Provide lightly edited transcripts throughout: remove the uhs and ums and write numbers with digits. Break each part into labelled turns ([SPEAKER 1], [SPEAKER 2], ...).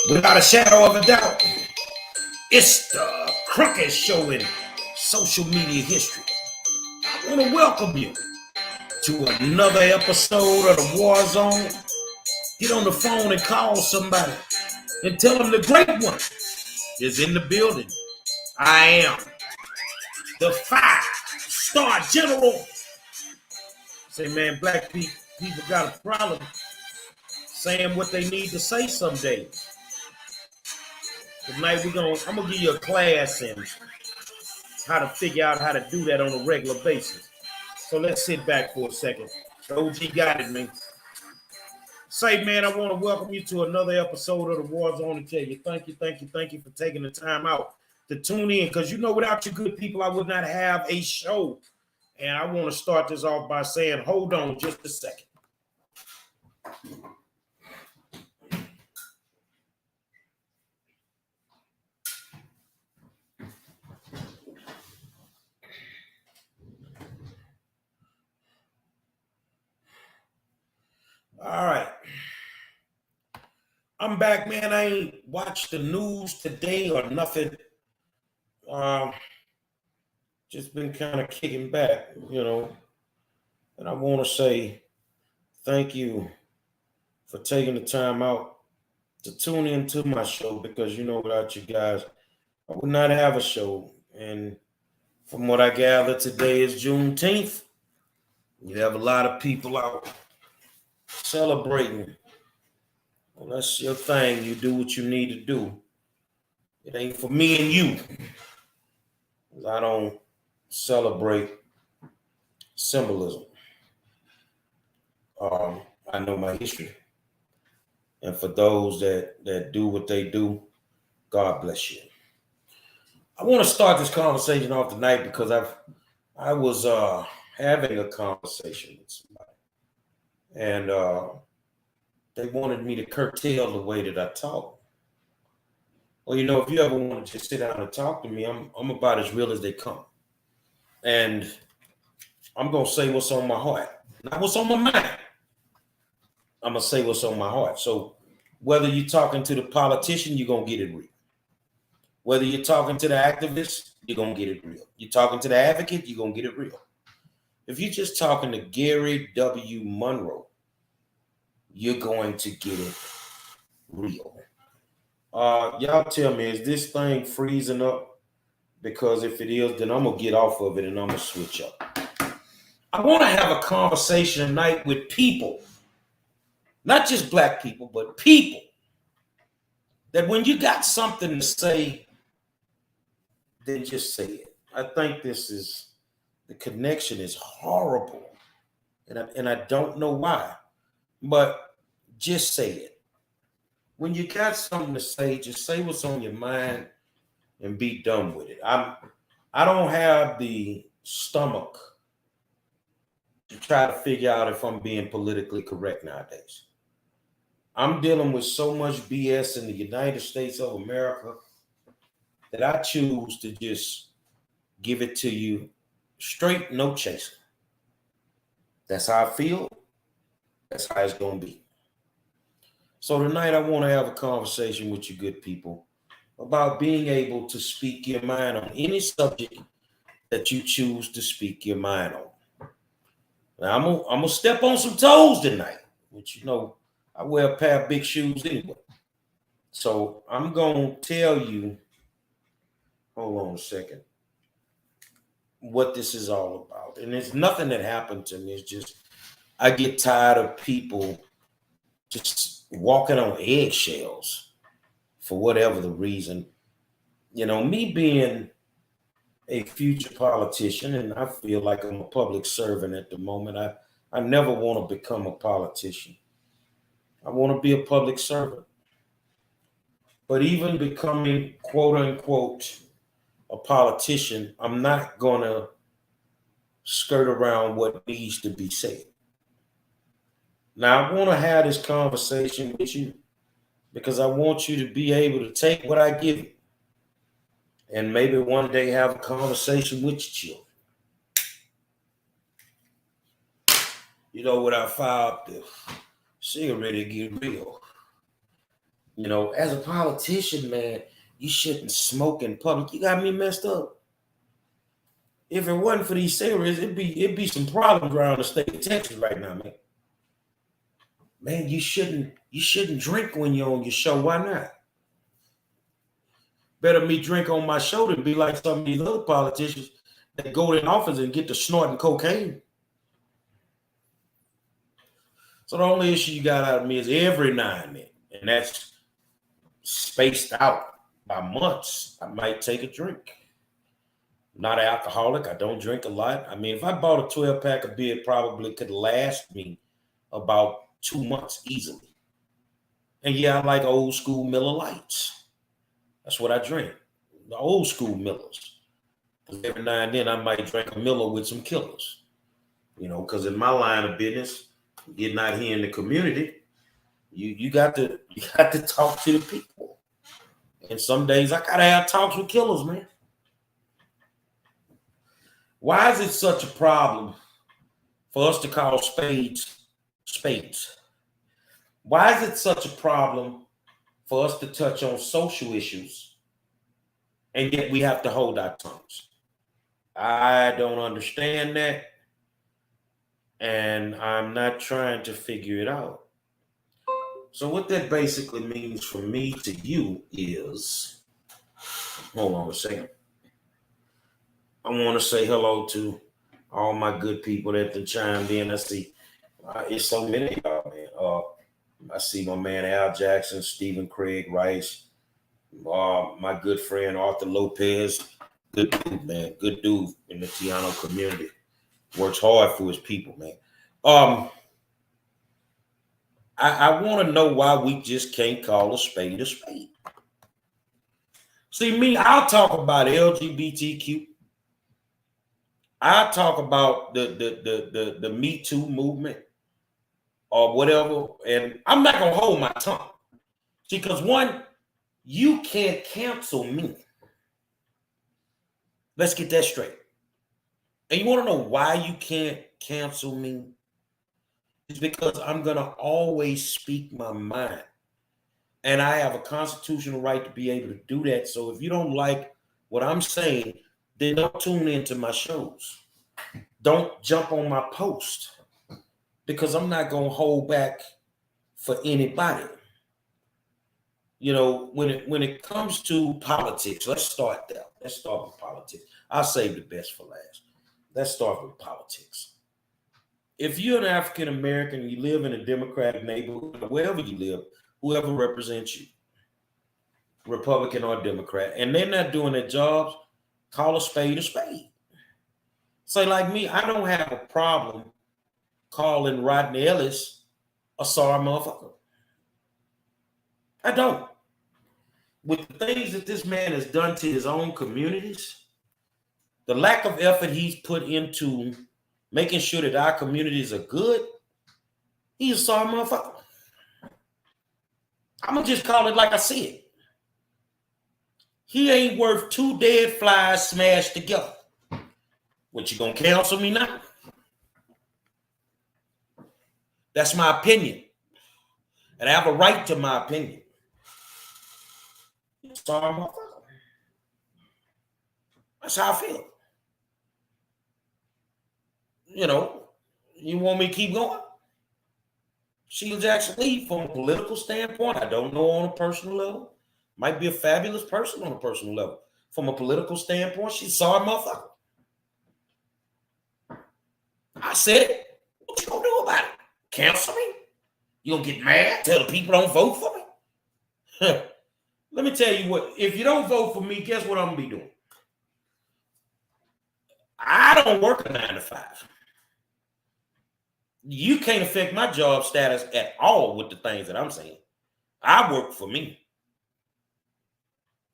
[SPEAKER 1] Without a shadow of a doubt, it's the crooked show in social media history. I want to welcome you to another episode of the War Zone. Get on the phone and call somebody and tell them the great one is in the building. I am the 5-star general. Say, man, black people got a problem saying what they need to say some days. Tonight I'm gonna give you a class in how to figure out how to do that on a regular basis. So let's sit back for a second. The OG got it, man. Say, man, I want to welcome you to another episode of the War Zone and tell you thank you for taking the time out to tune in. Because you know, without you good people, I would not have a show. And I want to start this off by saying, hold on just a second. All right. I'm back, man. I ain't watched the news today or nothing. Just been kind of kicking back, you know. And I want to say thank you for taking the time out to tune into my show because, you know, without you guys, I would not have a show. And from what I gather, today is Juneteenth. You have a lot of people out celebrating. Well, that's your thing. You do what you need to do. It ain't for me and you. I don't celebrate symbolism. I know my history. And for those that do what they do, God bless you. I want to start this conversation off tonight because I was having a conversation with somebody. And they wanted me to curtail the way that I talk. Well, you know, if you ever want to just sit down and talk to me, I'm about as real as they come. And I'm going to say what's on my heart, not what's on my mind. I'm going to say what's on my heart. So whether you're talking to the politician, you're going to get it real. Whether you're talking to the activist, you're going to get it real. You're talking to the advocate, you're going to get it real. If you're just talking to Gary W. Monroe, you're going to get it real. Y'all tell me, is this thing freezing up? Because if it is, then I'm going to get off of it and I'm going to switch up. I want to have a conversation tonight with people, not just black people, but people, that when you got something to say, then just say it. I think the connection is horrible, and I don't know why, but just say it. When you got something to say, just say what's on your mind and be done with it. I don't have the stomach to try to figure out if I'm being politically correct nowadays. I'm dealing with so much BS in the United States of America that I choose to just give it to you straight, no chaser. That's how I feel. That's how it's going to be. So tonight I want to have a conversation with you good people about being able to speak your mind on any subject that you choose to speak your mind on. Now I'm gonna step on some toes tonight, which, you know, I wear a pair of big shoes anyway. So I'm gonna tell you, hold on a second, what this is all about. And it's nothing that happened to me. It's just I get tired of people just walking on eggshells for whatever the reason. You know, me being a future politician, and I feel like I'm a public servant at the moment. I never want to become a politician. I want to be a public servant. But even becoming, quote unquote, a politician, I'm not going to skirt around what needs to be said. Now, I want to have this conversation with you because I want you to be able to take what I give you and maybe one day have a conversation with your children. You know, when I fire up the cigarette, it get real. You know, as a politician, man, you shouldn't smoke in public. You got me messed up. If it wasn't for these cigarettes, it'd be some problems around the state of Texas right now, man. Man, you shouldn't drink when you're on your show. Why not? Better me drink on my show than be like some of these other politicians that go in office and get to snorting cocaine. So the only issue you got out of me is every now and then, and that's spaced out by months. I might take a drink. I'm not an alcoholic. I don't drink a lot. I mean, if I bought a 12 pack of beer, it probably could last me about 2 months easily. And yeah, I like old school Miller Lights. That's what I drink. The old school Millers. Because every now and then I might drink a Miller with some killers. You know, because in my line of business, getting out here in the community, you got to talk to the people. And some days I gotta have talks with killers, man. Why is it such a problem for us to call spades spades? Why is it such a problem for us to touch on social issues and yet we have to hold our tongues? I don't understand that, and I'm not trying to figure it out. So what that basically means from me to you is, hold on a second. I want to say hello to all my good people that have chimed in. I see it's so many of y'all, man. I see my man Al Jackson, Stephen Craig Rice, my good friend Arthur Lopez. Good dude, man. Good dude in the Tiano community. Works hard for his people, man. I want to know why we just can't call a spade a spade. See, me, I'll talk about LGBTQ. I'll talk about the Me Too movement or whatever, and I'm not gonna hold my tongue. See, because one, you can't cancel me. Let's get that straight. And you want to know why you can't cancel me? It's because I'm gonna always speak my mind. And I have a constitutional right to be able to do that. So if you don't like what I'm saying, then don't tune into my shows. Don't jump on my post because I'm not going to hold back for anybody. You know, when it comes to politics, let's start there. Let's start with politics. I'll save the best for last. Let's start with politics. If you're an African American, you live in a Democratic neighborhood, wherever you live, whoever represents you, Republican or Democrat, and they're not doing their jobs, call a spade a spade. Say, like me, I don't have a problem calling Rodney Ellis a sorry motherfucker. I don't. With the things that this man has done to his own communities, the lack of effort he's put into making sure that our communities are good, he's a sorry motherfucker. I'm going to just call it like I see it. He ain't worth two dead flies smashed together. What, you gonna cancel me now? That's my opinion. And I have a right to my opinion. Sorry, motherfucker. That's how I feel. You know, you want me to keep going? Sheila Jackson Lee, from a political standpoint, I don't know on a personal level. Might be a fabulous person on a personal level. From a political standpoint, she's sorry, motherfucker. I said it. What you gonna do about it? Cancel me? You gonna get mad? Tell the people don't vote for me? Let me tell you what, if you don't vote for me, guess what I'm gonna be doing? I don't work a 9 to 5. You can't affect my job status at all with the things that I'm saying. I work for me.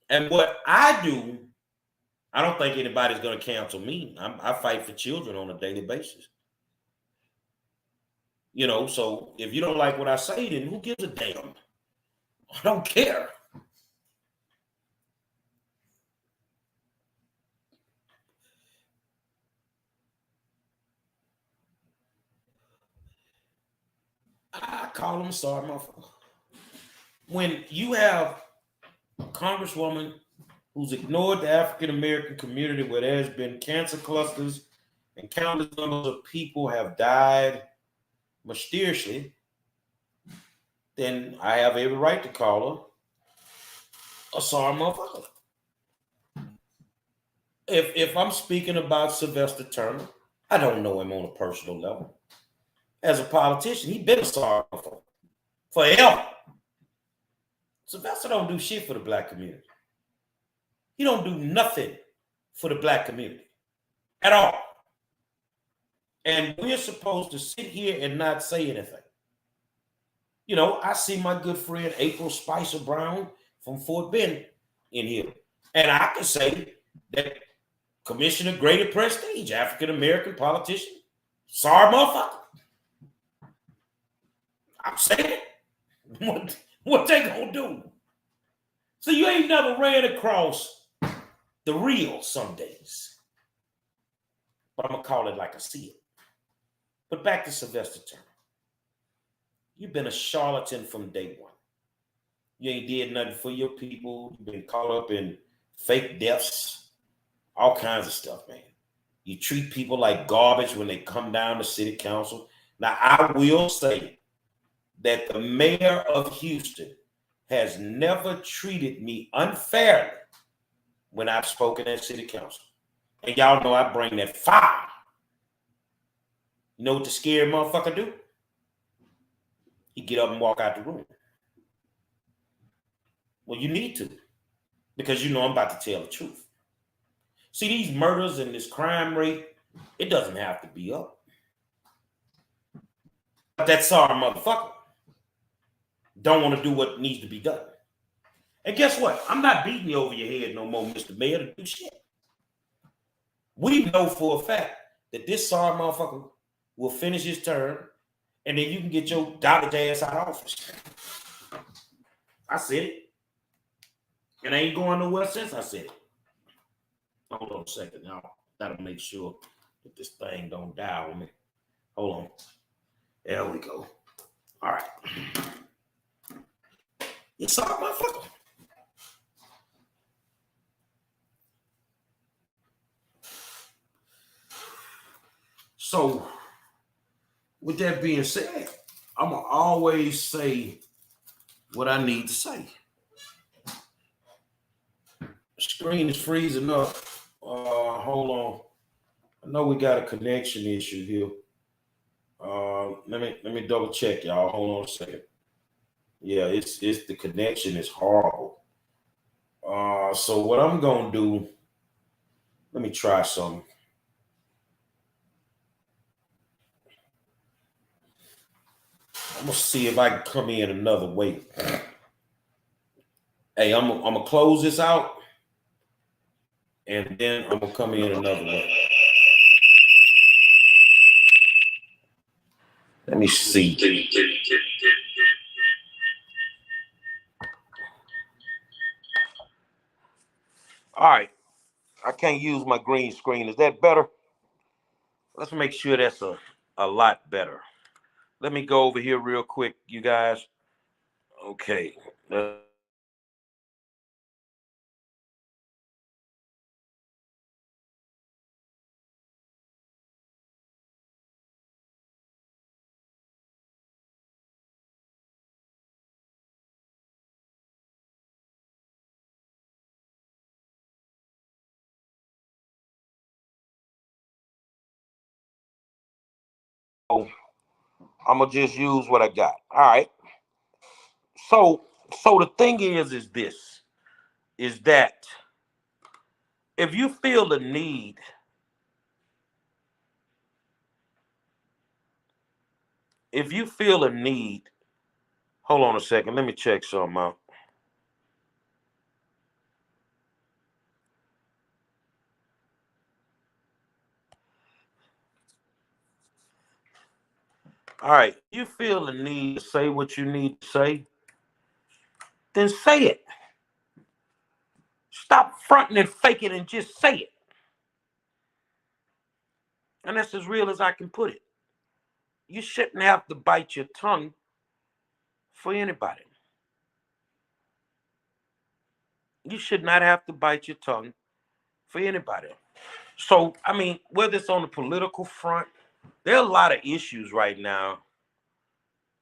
[SPEAKER 1] And what I do, I don't think anybody's going to cancel me. I fight for children on a daily basis. You know, so if you don't like what I say, then who gives a damn? I don't care. I call them sorry motherfucker. when you have a congresswoman who's ignored the African American community, where there's been cancer clusters and countless numbers of people have died mysteriously, then I have every right to call her a sorry motherfucker. If I'm speaking about Sylvester Turner, I don't know him on a personal level. As a politician, he been a sorry motherfucker forever. Sylvester don't do shit for the black community. He don't do nothing for the black community at all. And we're supposed to sit here and not say anything. You know, I see my good friend April Spicer Brown from Fort Bend in here. And I can say that Commissioner Greater Prestige, African American politician, sorry motherfucker. I'm saying it. What they gonna do? So you ain't never ran across the real some days. But I'm gonna call it like I see it. But back to Sylvester Turner. You've been a charlatan from day one. You ain't did nothing for your people. You've been caught up in fake deaths, all kinds of stuff, man. You treat people like garbage when they come down to city council. Now, I will say that the mayor of Houston has never treated me unfairly when I've spoken at city council. And y'all know I bring that fire. You know what the scared motherfucker do? He get up and walk out the room. Well, you need to, because you know I'm about to tell the truth. See, these murders and this crime rate, it doesn't have to be up. But that sorry motherfucker don't want to do what needs to be done. And guess what? I'm not beating you over your head no more, Mr. Mayor, to do shit. We know for a fact that this sorry motherfucker will finish his term, and then you can get your garbage ass out of office. I said it. And I ain't going nowhere since I said it. Hold on a second. Now, gotta make sure that this thing don't die on me. Hold on. There we go. All right. You saw it, motherfucker. So, with that being said, I'm going to always say what I need to say. The screen is freezing up. Hold on. I know we got a connection issue here. Let me double check, y'all. Hold on a second. Yeah, it's the connection is horrible. So what I'm gonna do? Let me try something. I'm gonna see if I can come in another way. Hey, I'm gonna close this out, and then I'm gonna come in another way. Let me see. All right. I can't use my green screen. Is that better? Let's make sure that's a lot better. Let me go over here real quick, you guys. Okay. I'm gonna just use what I got. All right. So the thing is this, is that if you feel the need, hold on a second, let me check something out. All right, you feel the need to say what you need to say, then say it. Stop fronting and faking and just say it. And that's as real as I can put it. You shouldn't have to bite your tongue for anybody. You should not have to bite your tongue for anybody. So, I mean, whether it's on the political front, there are a lot of issues right now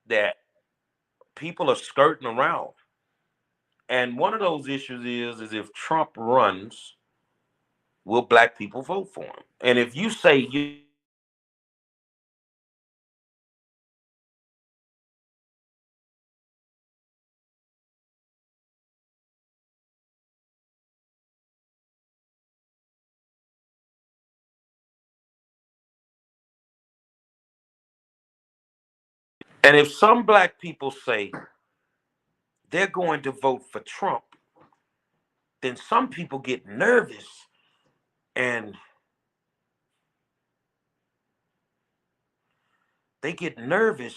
[SPEAKER 1] that people are skirting around. And one of those issues is if Trump runs, will black people vote for him? And if you say you and if some black people say they're going to vote for Trump, then some people get nervous and they get nervous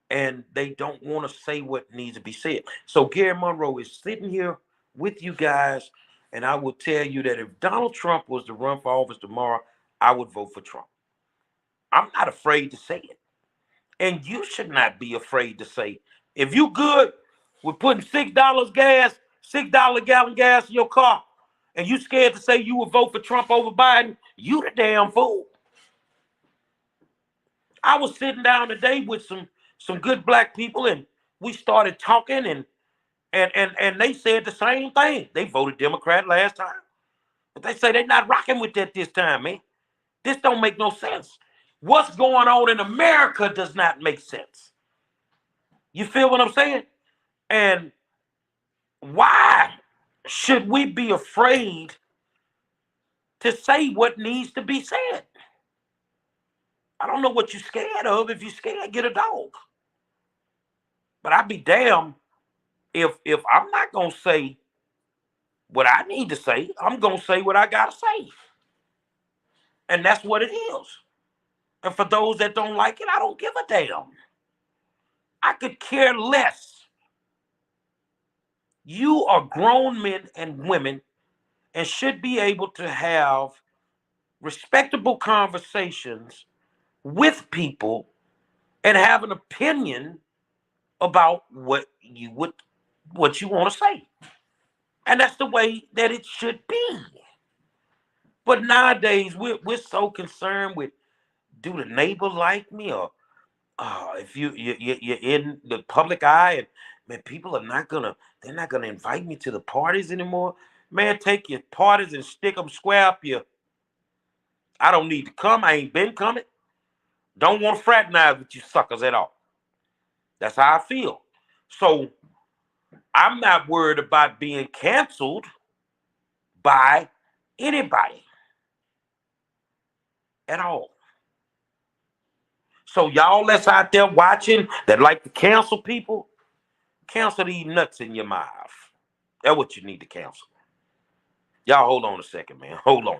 [SPEAKER 1] and they don't want to say what needs to be said. So Gary Monroe is sitting here with you guys, and I will tell you that if Donald Trump was to run for office tomorrow, I would vote for Trump. I'm not afraid to say it. And you should not be afraid to say, if you good with putting $6 gas, $6 gallon gas in your car, and you scared to say you would vote for Trump over Biden, you the damn fool. I was sitting down today with some good black people, and we started talking, and they said the same thing. They voted Democrat last time, but they say they're not rocking with that this time, man. This don't make no sense. What's going on in America does not make sense. You feel what I'm saying? And why should we be afraid to say what needs to be said? I don't know what you're scared of. If you're scared, get a dog. But I'd be damned if I'm not gonna say what I need to say. I'm gonna say what I gotta say, and that's what it is. And for those that don't like it, I don't give a damn. I could care less. You are grown men and women and should be able to have respectable conversations with people and have an opinion about what you want to say. And that's the way that it should be. But nowadays we're so concerned with, do the neighbor like me, or if you're in the public eye, and man, people are not gonna they're not gonna invite me to the parties anymore. Man, take your parties and stick them square up your. I don't need to come. I ain't been coming. Don't want to fraternize with you suckers at all. That's how I feel. So I'm not worried about being canceled by anybody at all. So y'all that's out there watching that like to cancel people, cancel these nuts in your mouth. That's what you need to cancel. Y'all hold on a second, man. Hold on.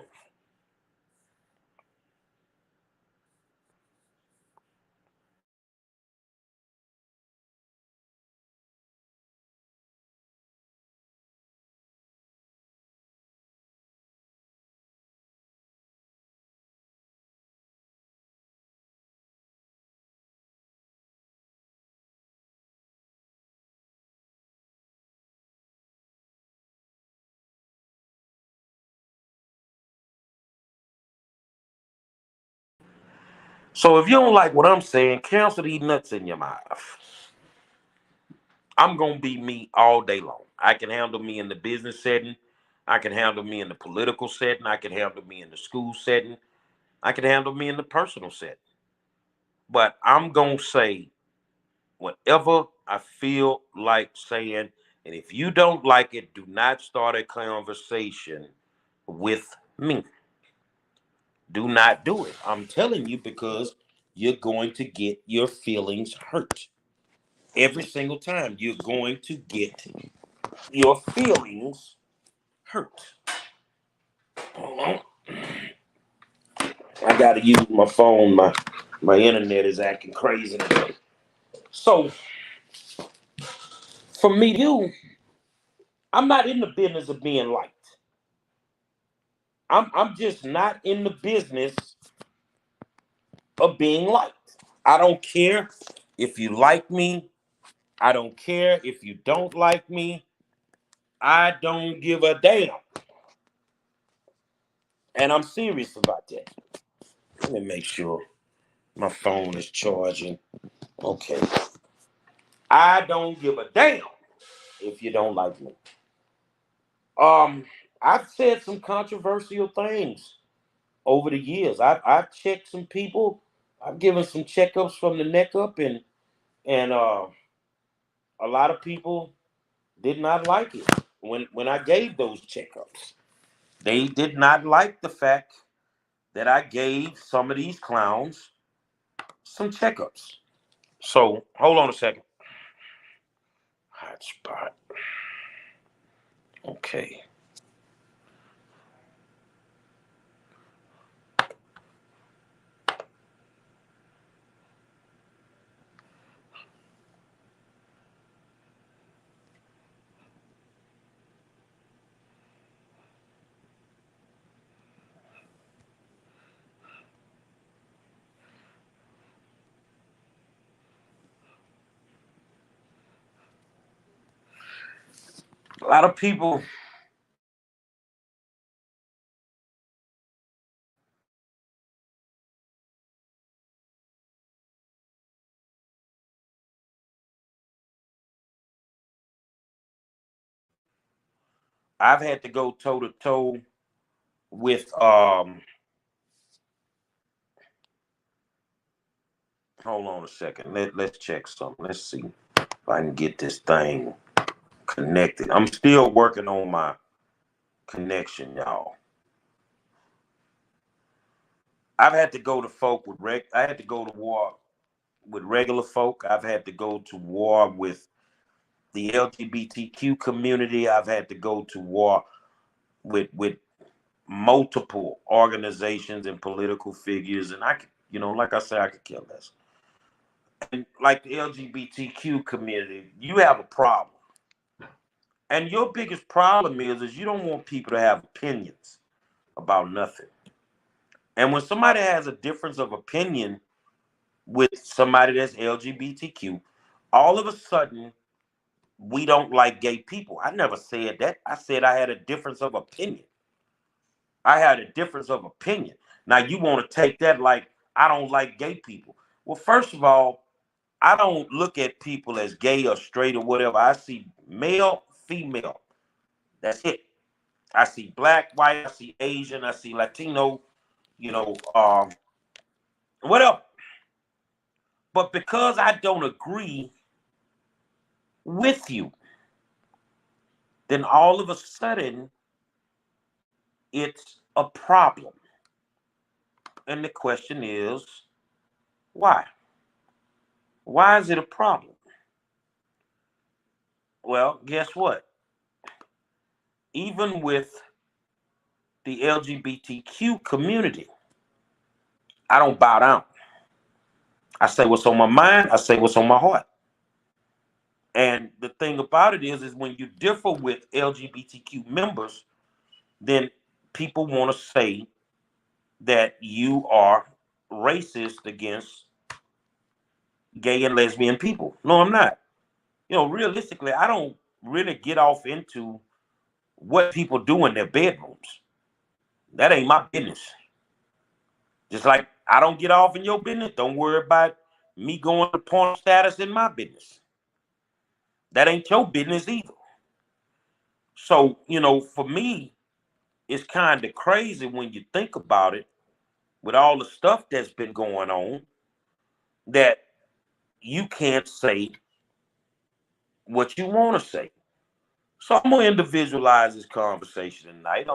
[SPEAKER 1] So if you don't like what I'm saying, cancel these nuts in your mouth. I'm gonna be me all day long. I can handle me in the business setting. I can handle me in the political setting. I can handle me in the school setting. I can handle me in the personal setting. But I'm gonna say whatever I feel like saying. And if you don't like it, do not start a conversation with me. Do not do it. I'm telling you, because you're going to get your feelings hurt. Every single time you're going to get your feelings hurt. Hold on. I gotta use my phone. My internet is acting crazy today. So for me, I'm not in the business of being liked. I'm just not in the business of being liked. I don't care if you like me. I don't care if you don't like me. I don't give a damn. And I'm serious about that. Let me make sure my phone is charging. Okay. I don't give a damn if you don't like me. I've said some controversial things over the years. I've checked some people. I've given some checkups from the neck up, and a lot of people did not like it when I gave those checkups. They did not like the fact that I gave some of these clowns some checkups. So hold on a second. Hotspot. Okay. A lot of people I've had to go toe to toe with hold on a second. Let's check something. Let's see if I can get this thing connected. I'm still working on my connection, y'all. I've had to go to folk with I had to go to war with regular folk. I've had to go to war with the LGBTQ community. I've had to go to war with multiple organizations and political figures, and I could, like I said, I could care less. And like the LGBTQ community, you have a problem, and your biggest problem is you don't want people to have opinions about nothing. And when somebody has a difference of opinion with somebody that's LGBTQ, all of a sudden we don't like gay people. I never said that. I said I had a difference of opinion. I had a difference of opinion. Now you want to take that like I don't like gay people. Well, first of all, I don't look at people as gay or straight or whatever. I see male, female. That's it. I see black, white, I see Asian, I see Latino, you know, whatever. But because I don't agree with you, then all of a sudden it's a problem. And the question is, why? Why is it a problem? Well, guess what? Even with the LGBTQ community, I don't bow down. I say what's on my mind, I say what's on my heart. And the thing about it is when you differ with LGBTQ members, then people want to say that you are racist against gay and lesbian people. No, I'm not. Realistically, I don't really get off into what people do in their bedrooms. That ain't my business. Just like I don't get off in your business, don't worry about me going to porn status in my business. That ain't your business either. So, for me, it's kind of crazy when you think about it with all the stuff that's been going on that you can't say what you want to say. So I'm gonna individualize this conversation tonight.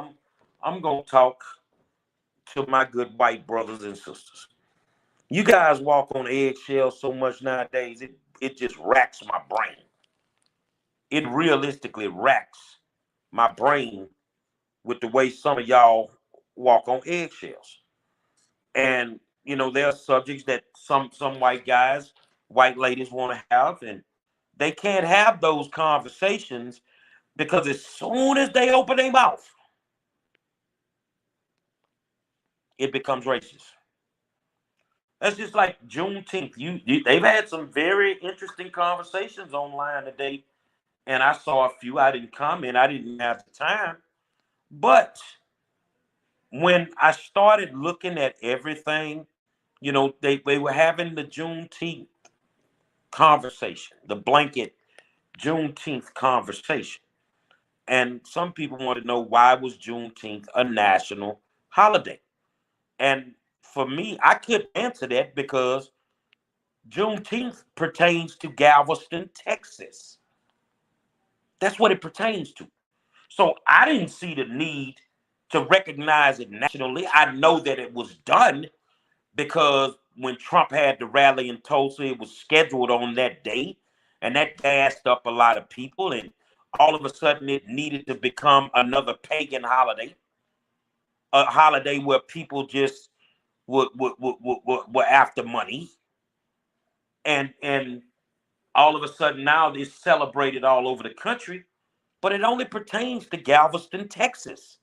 [SPEAKER 1] I'm gonna talk to my good white brothers and sisters. You guys walk on eggshells so much nowadays, it just racks my brain. It realistically racks my brain with the way some of y'all walk on eggshells. And there are subjects that some white guys, white ladies want to have, and they can't have those conversations because as soon as they open their mouth, it becomes racist. That's just like Juneteenth. They've had some very interesting conversations online today and I saw a few. I didn't comment. I didn't have the time. But when I started looking at everything, they were having the Juneteenth conversation, the blanket Juneteenth conversation. And some people want to know, why was Juneteenth a national holiday? And for me, I couldn't answer that because Juneteenth pertains to Galveston, Texas. That's what it pertains to. So I didn't see the need to recognize it nationally. I know that it was done because when Trump had the rally in Tulsa, it was scheduled on that day, and that gassed up a lot of people, and all of a sudden it needed to become another pagan holiday, a holiday where people just were after money, and all of a sudden now it's celebrated all over the country, but it only pertains to Galveston, Texas.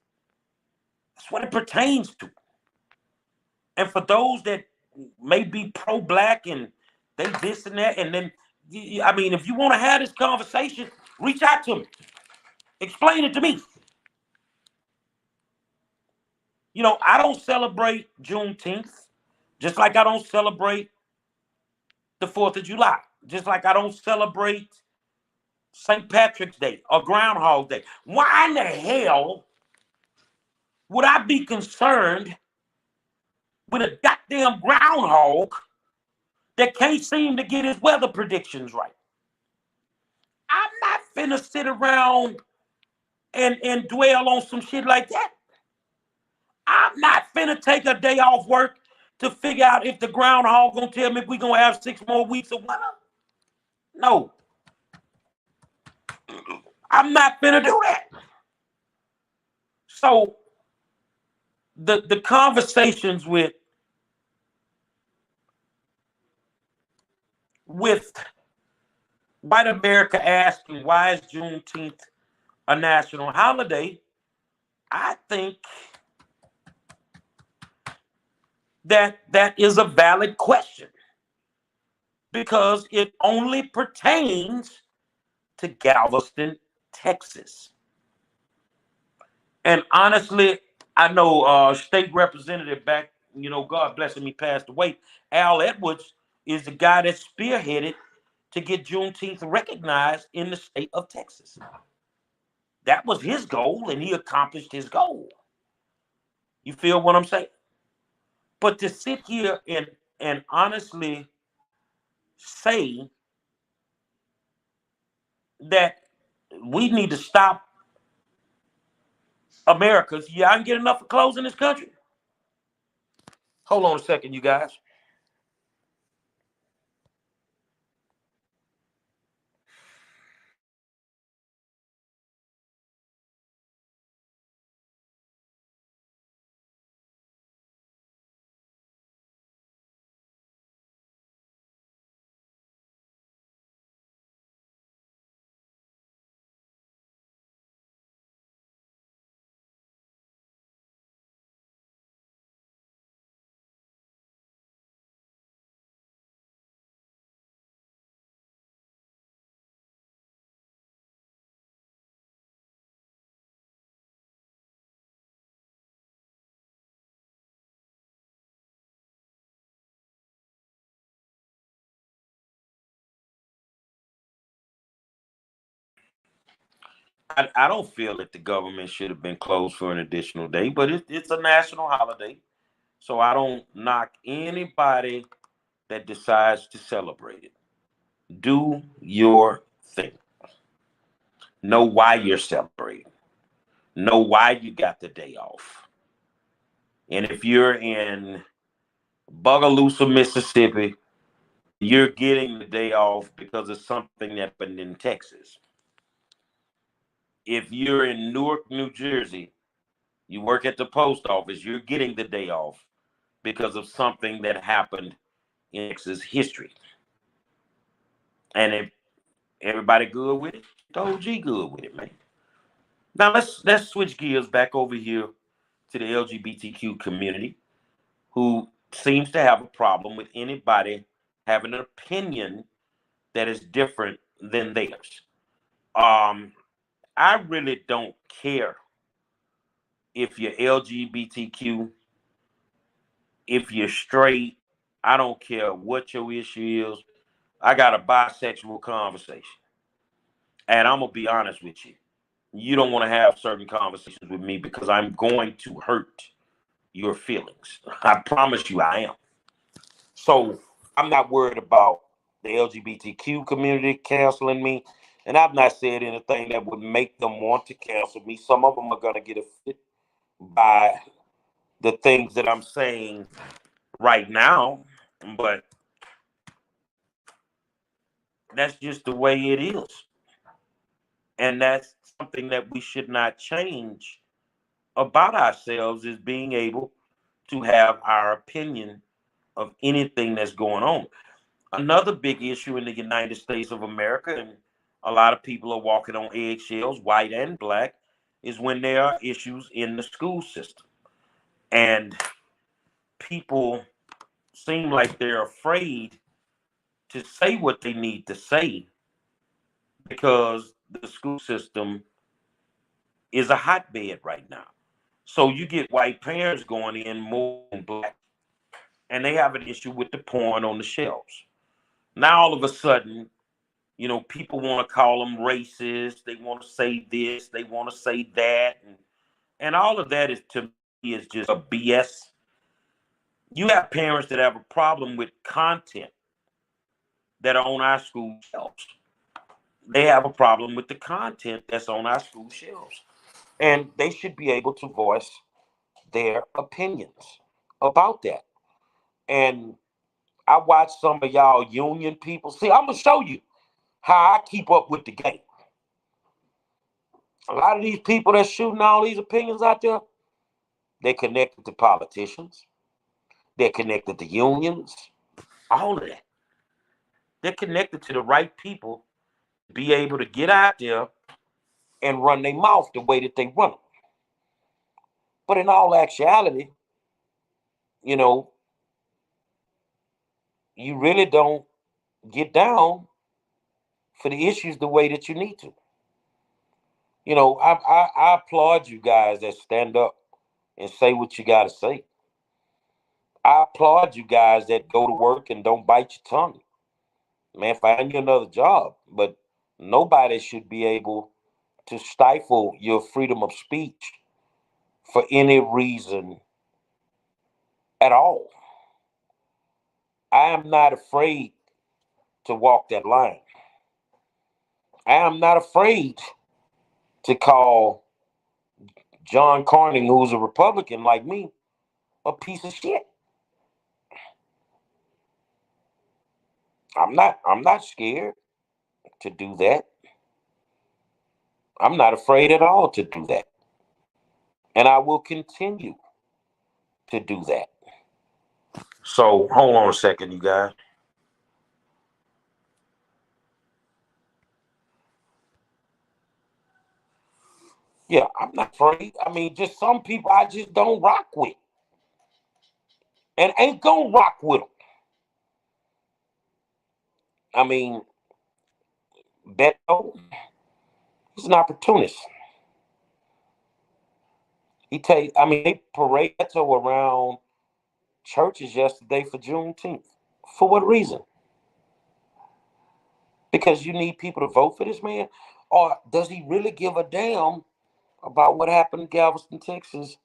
[SPEAKER 1] That's what it pertains to. And for those that may be pro-black and they this and that, and then, I mean, if you want to have this conversation, reach out to me. Explain it to me. I don't celebrate Juneteenth, just like I don't celebrate the 4th of July, just like I don't celebrate St. Patrick's Day or Groundhog Day. Why in the hell would I be concerned with a goddamn groundhog that can't seem to get his weather predictions right? I'm not finna sit around and dwell on some shit like that. I'm not finna take a day off work to figure out if the groundhog gonna tell me if we gonna have 6 more weeks of winter. No. I'm not finna do that. So the conversations with white America asking why is Juneteenth a national holiday, I think that is a valid question because it only pertains to Galveston, Texas. And honestly, I know state representative back, God bless him, he passed away. Al Edwards is the guy that spearheaded to get Juneteenth recognized in the state of Texas. That was his goal, and he accomplished his goal. You feel what I'm saying? But to sit here and honestly say that we need to stop America's, I can get enough of clothes in this country. Hold on a second, you guys. I don't feel that the government should have been closed for an additional day, but it's a national holiday. So I don't knock anybody that decides to celebrate it. Do your thing. Know why you're celebrating. Know why you got the day off. And if you're in Bogalusa, Mississippi, you're getting the day off because of something that happened in Texas. If you're in Newark, New Jersey, you work at the post office, you're getting the day off because of something that happened in Texas history. And if everybody good with it, the OG good with it, man. Now let's switch gears back over here to the LGBTQ community, who seems to have a problem with anybody having an opinion that is different than theirs.
[SPEAKER 2] I really don't care if you're LGBTQ, if you're straight. I don't care what your issue is. I got a bisexual conversation. And I'm going to be honest with you. You don't want to have certain conversations with me because I'm going to hurt your feelings. I promise you I am. So I'm not worried about the LGBTQ community canceling me. And I've not said anything that would make them want to cancel me. Some of them are going to get offended by the things that I'm saying right now. But that's just the way it is. And that's something that we should not change about ourselves, is being able to have our opinion of anything that's going on. Another big issue in the United States of America, and a lot of people are walking on eggshells, white and black, is when there are issues in the school system. And people seem like they're afraid to say what they need to say because the school system is a hotbed right now. So you get white parents going in more than black, and they have an issue with the porn on the shelves. Now all of a sudden, people want to call them racist. They want to say this. They want to say that, and all of that is, to me, is just a BS. You have parents that have a problem with content that are on our school shelves. They have a problem with the content that's on our school shelves, and they should be able to voice their opinions about that. And I watch some of y'all union people. See, I'm gonna show you how I keep up with the game. A lot of these people that's shooting all these opinions out there, they're connected to politicians. They're connected to unions. All of that. They're connected to the right people to be able to get out there and run their mouth the way that they run it. But in all actuality, you know, you really don't get down for the issues the way that you need to. I applaud you guys that stand up and say what you got to say. I applaud you guys that go to work and don't bite your tongue. Man, find you another job. But nobody should be able to stifle your freedom of speech for any reason at all. I am not afraid to walk that line. I am not afraid to call John Cornyn, who's a Republican like me, a piece of shit. I'm not scared to do that. I'm not afraid at all to do that. And I will continue to do that. So hold on a second, you guys. Yeah, I'm not afraid. I mean, just some people I just don't rock with. And ain't gonna rock with them. I mean, Beto, he's an opportunist. They parade Beto around churches yesterday for Juneteenth. For what reason? Because you need people to vote for this man? Or does he really give a damn about what happened in Galveston, Texas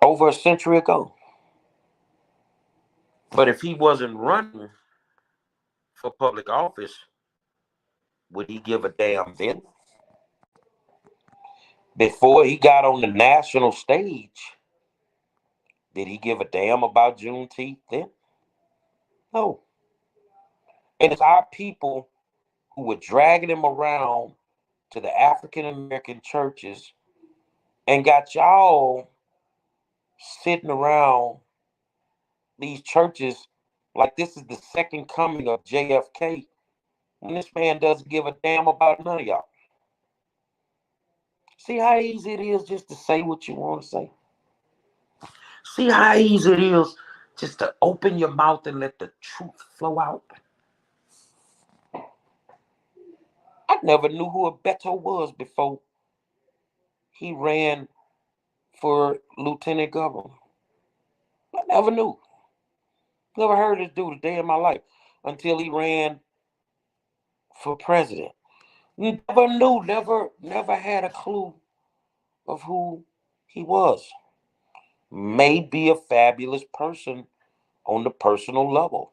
[SPEAKER 2] over a century ago? But if he wasn't running for public office, would he give a damn then? Before he got on the national stage, did he give a damn about Juneteenth then? No. And it's our people who were dragging him around to the African American churches and got y'all sitting around these churches like this is the second coming of JFK, when this man doesn't give a damn about none of y'all. See how easy it is just to say what you want to say? See how easy it is just to open your mouth and let the truth flow out? never knew who Beto was before he ran for lieutenant governor. I never knew. Never heard this dude a day in my life until he ran for president. Never knew, never had a clue of who he was. May be a fabulous person on the personal level,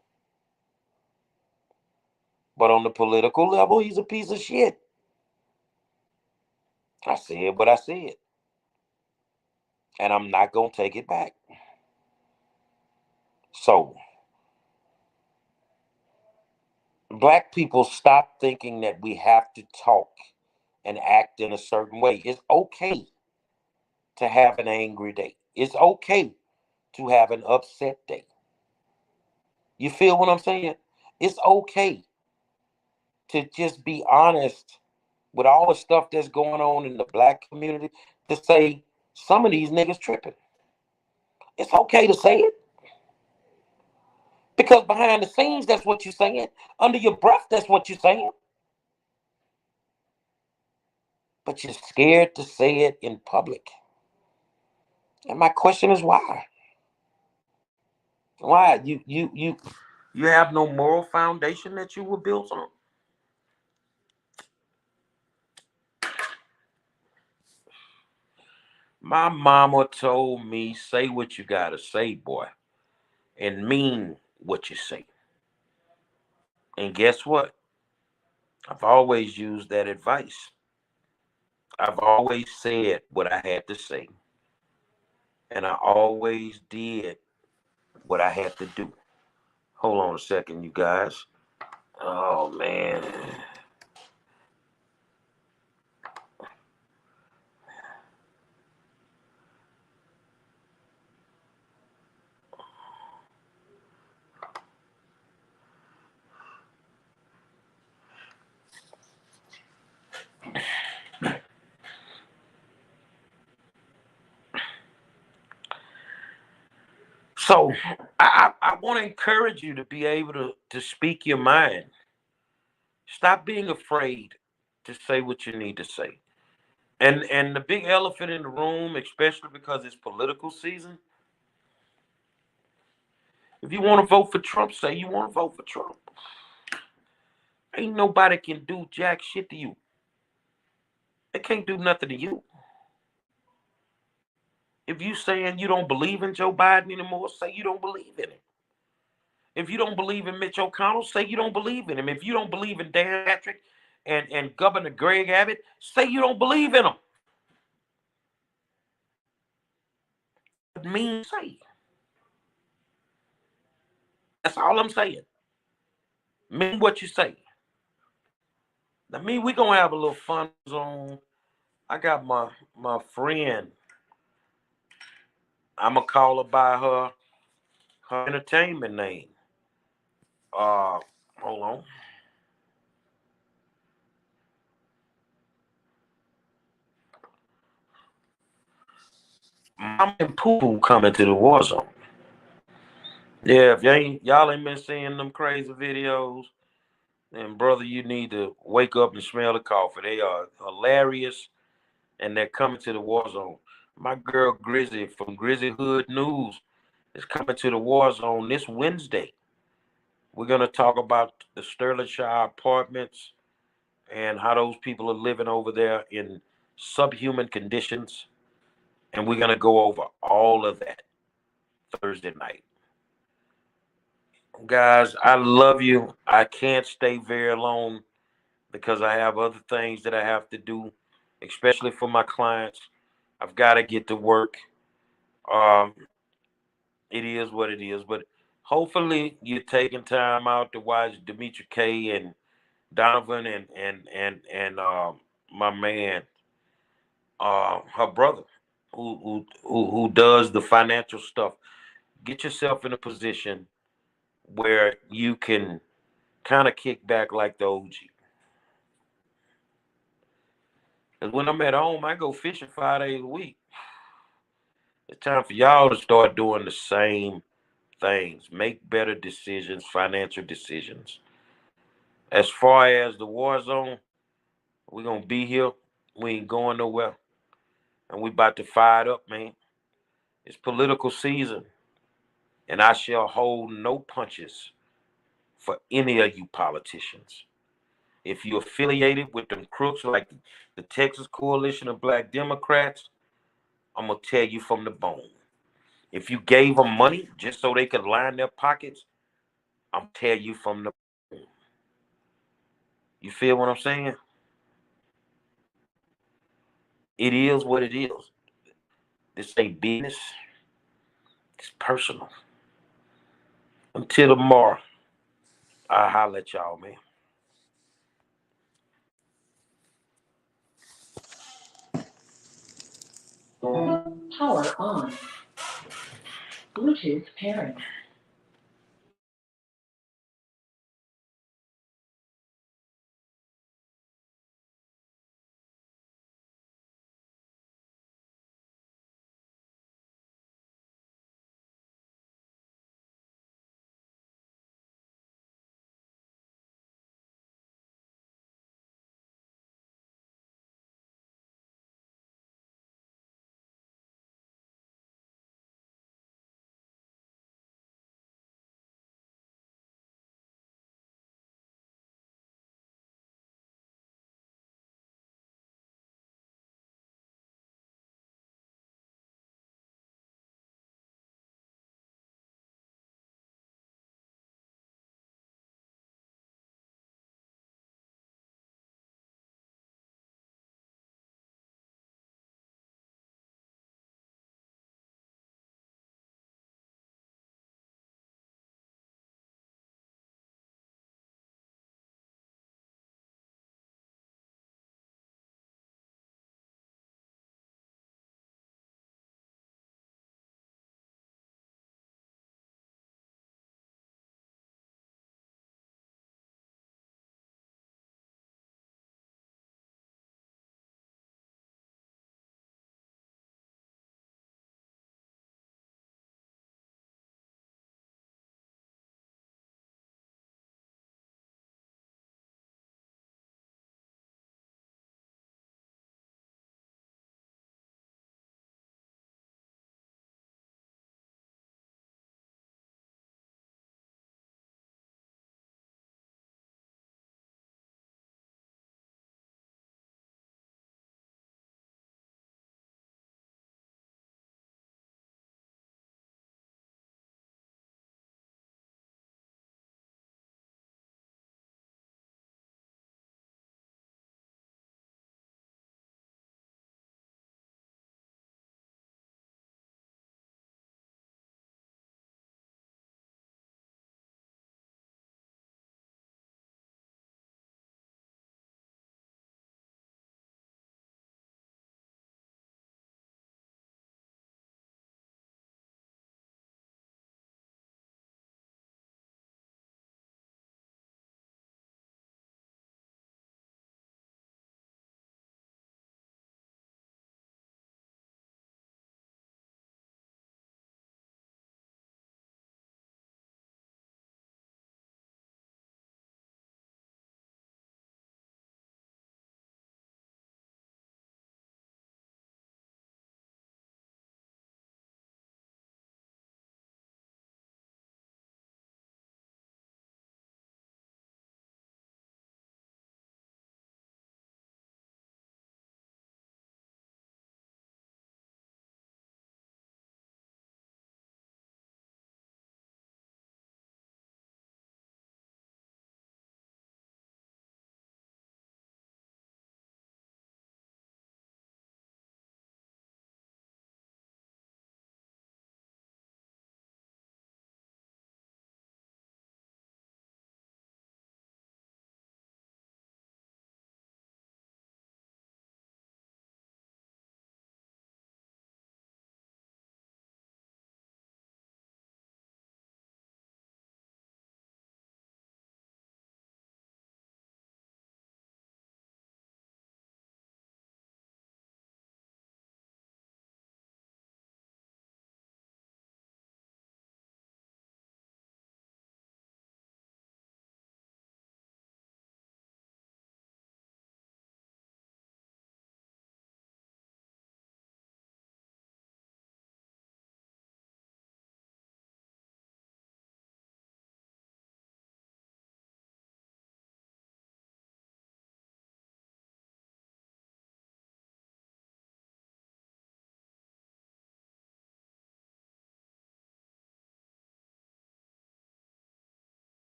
[SPEAKER 2] but on the political level, he's a piece of shit. I said what I said, and I'm not gonna take it back. So, black people, stop thinking that we have to talk and act in a certain way. It's okay to have an angry day. It's okay to have an upset day. You feel what I'm saying? It's okay to just be honest with all the stuff that's going on in the black community, to say some of these niggas tripping. It's okay to say it. Because behind the scenes, that's what you're saying. Under your breath, that's what you're saying. But you're scared to say it in public. And my question is why? Why? You have no moral foundation that you were built on? My mama told me, say what you gotta say, boy, and mean what you say. And guess what? I've always used that advice. I've always said what I had to say. And I always did what I had to do. Hold on a second, you guys. Oh, man. So I want to encourage you to be able to speak your mind. Stop being afraid to say what you need to say. And the big elephant in the room, especially because it's political season, if you want to vote for Trump, say you want to vote for Trump. Ain't nobody can do jack shit to you. They can't do nothing to you. If you saying you don't believe in Joe Biden anymore, say you don't believe in him. If you don't believe in Mitch McConnell, say you don't believe in him. If you don't believe in Dan Patrick and Governor Greg Abbott, say you don't believe in them. It means say. That's all I'm saying. Mean what you say. Now, we're going to have a little fun zone. I got my friend. I'm going to call her by her entertainment name. Hold on. Mama and Poo Poo coming to the war zone. Yeah, if y'all ain't been seeing them crazy videos, then brother, you need to wake up and smell the coffee. They are hilarious, and they're coming to the war zone. My girl Grizzy from Grizzy Hood News is coming to the war zone this Wednesday. We're gonna talk about the Sterlingshire apartments and how those people are living over there in subhuman conditions. And we're gonna go over all of that Thursday night. Guys, I love you. I can't stay very long because I have other things that I have to do, especially for my clients. I've got to get to work. Um, it is what it is. But hopefully you're taking time out to watch Demetri K and Donovan and my man, her brother, who does the financial stuff. Get yourself in a position where you can kind of kick back like the OG. Because when I'm at home, I go fishing 5 days a week. It's time for y'all to start doing the same things. Make better decisions, financial decisions. As far as the war zone, We're gonna be here. We ain't going nowhere. And we about to fire it up, man. It's political season. And I shall hold no punches for any of you politicians. If you're affiliated with them crooks like the Texas Coalition of Black Democrats, I'm gonna tell you from the bone. If you gave them money just so they could line their pockets, I'm tell you from the bone. You feel what I'm saying? It is what it is. This ain't business. It's personal. Until tomorrow, I'll holler at y'all, man.
[SPEAKER 3] Power on. Bluetooth pairing.